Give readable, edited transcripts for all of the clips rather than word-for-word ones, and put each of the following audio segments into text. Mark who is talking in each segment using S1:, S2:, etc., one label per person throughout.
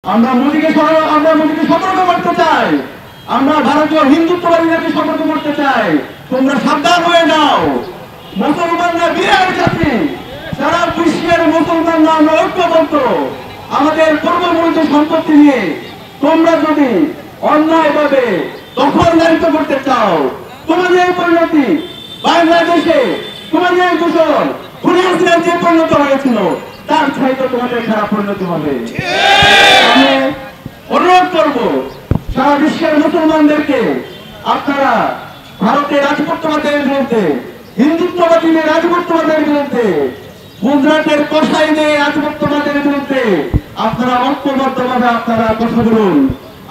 S1: আমরা মোদীকে সতর্ক করতে চাই, আমরা ভারতীয় হিন্দুত্ববাদীদেরকে সতর্ক করতে চাই, তোমরা সাবধান হয়ে যাও। মুসলমানরা বিরাট জাতি, সারা বিশ্বের মুসলমানরা আমরা ঐক্যবদ্ধ। আমাদের পূর্ববঙ্গ সম্পত্তি নিয়ে তোমরা যদি অন্যায়ভাবে দখলদারিত্ব করতে চাও, তোমাদের পরিণতি বাংলাদেশে তোমাদের দূষণ খুনি হাসিনার যে পরিণত হয়েছিল তার চাইতে তোমাদের খারাপ পরিণতি হবে। আমি অনুরোধ করব সারা বিশ্বের মুসলমানদেরকে, আপনারা ভারতের আধিপত্যবাদের বিরুদ্ধে, হিন্দুত্ববাদীদের আধিপত্যবাদের বিরুদ্ধে, গুজরাটের কসাইদের আধিপত্যবাদের বিরুদ্ধে আপনারা ঐক্যবদ্ধভাবে আপনারা কথা বলুন।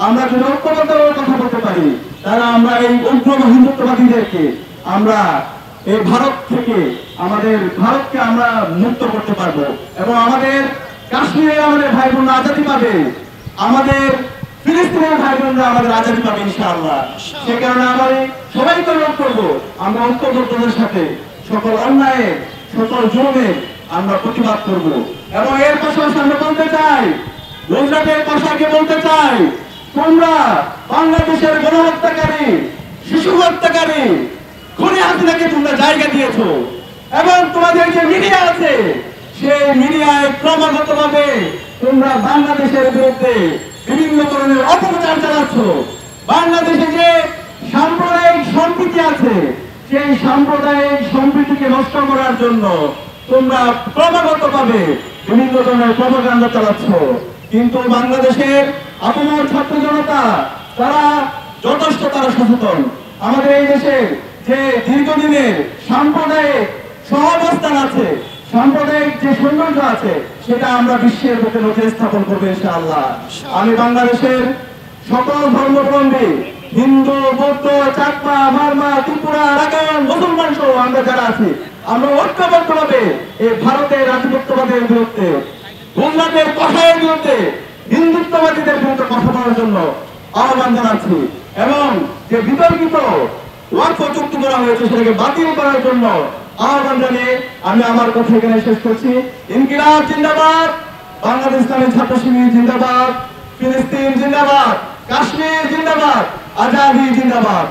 S1: আমরা যদি ঐক্যবদ্ধভাবে কথা বলতে পারি তাহলে আমরা এই উগ্র হিন্দুত্ববাদীদেরকে আমরা এই ভারত থেকে ভারতকে আমরা মুক্ত করতে পারবো এবং আমাদের কাশ্মীরে আমাদের ভাই বোনরা আজাদী পাবে, আমাদের ফিলিস্তিনের ভাই বোনরা আমাদের আজাদী পাবে ইনশাআল্লাহ। সে কারণে আমরা সবাইকে অনুরোধ করবো আমরা ঐক্যবদ্ধতার সাথে সকল অন্যায়ের সকল জুলুমের আমরা প্রতিবাদ করব। এবং এর পাশাপাশি আমরা বলতে চাই, গুজরাটের ভাষাকে বলতে চাই, তোমরা বাংলাদেশের গণহত্যাকারী, শিশু হত্যাকারী খুনি হাসিনাকে তোমরা জায়গা দিয়েছো এবং তোমাদের যে মিডিয়া আছে সেই মিডিয়ায় ক্রমাগতভাবে তোমরা বাংলাদেশের বিরুদ্ধে বিভিন্ন ধরনের অপপ্রচার চালাচ্ছ। বাংলাদেশে যে সাম্প্রদায়িক সম্প্রীতি আছে সেই সাম্প্রদায়িক সম্প্রীতিকে নষ্ট করার জন্য তোমরা ক্রমাগতভাবে বিভিন্ন ধরনের প্রপাগান্ডা চালাচ্ছ। কিন্তু বাংলাদেশের আপামর ছাত্র জনতা তারা যথেষ্ট সচেতন। আমাদের এই দেশে যে দীর্ঘদিনের সাম্প্রদায়িক সহাবস্থান আছে, সাম্প্রদায়িক যে সৌন্দর্য আছে সেটা আমরা বিশ্বের বুকে নজর স্থাপন করবো ইনশাআল্লাহ। আমি বাংলাদেশের সকল ধর্মাবলম্বী হিন্দু, বৌদ্ধ, চাকমা, মারমা, ত্রিপুরা, রাখাইন, মুসলমান সহ আমরা যারা আছি আমরা ঐক্যবদ্ধভাবে এই ভারতের আধিপত্যবাদের বিরুদ্ধে, গুজরাটের কসাইয়ের বিরুদ্ধে, হিন্দুত্ববাদীদের বিরুদ্ধে কথা বলার জন্য আহ্বান জানাচ্ছি এবং যে বিতর্কিত ওয়াকফ চুক্তি করা হয়েছে সেটাকে বাতিল করার জন্য আহ্বান জানিয়ে আমি আমার কথা এখানে শেষ করছি। ইনকিলাব জিন্দাবাদ, বাংলাদেশ ইসলামী ছাত্র শিবির জিন্দাবাদ, ফিলিস্তিন জিন্দাবাদ, কাশ্মীর জিন্দাবাদ, আজাদি জিন্দাবাদ।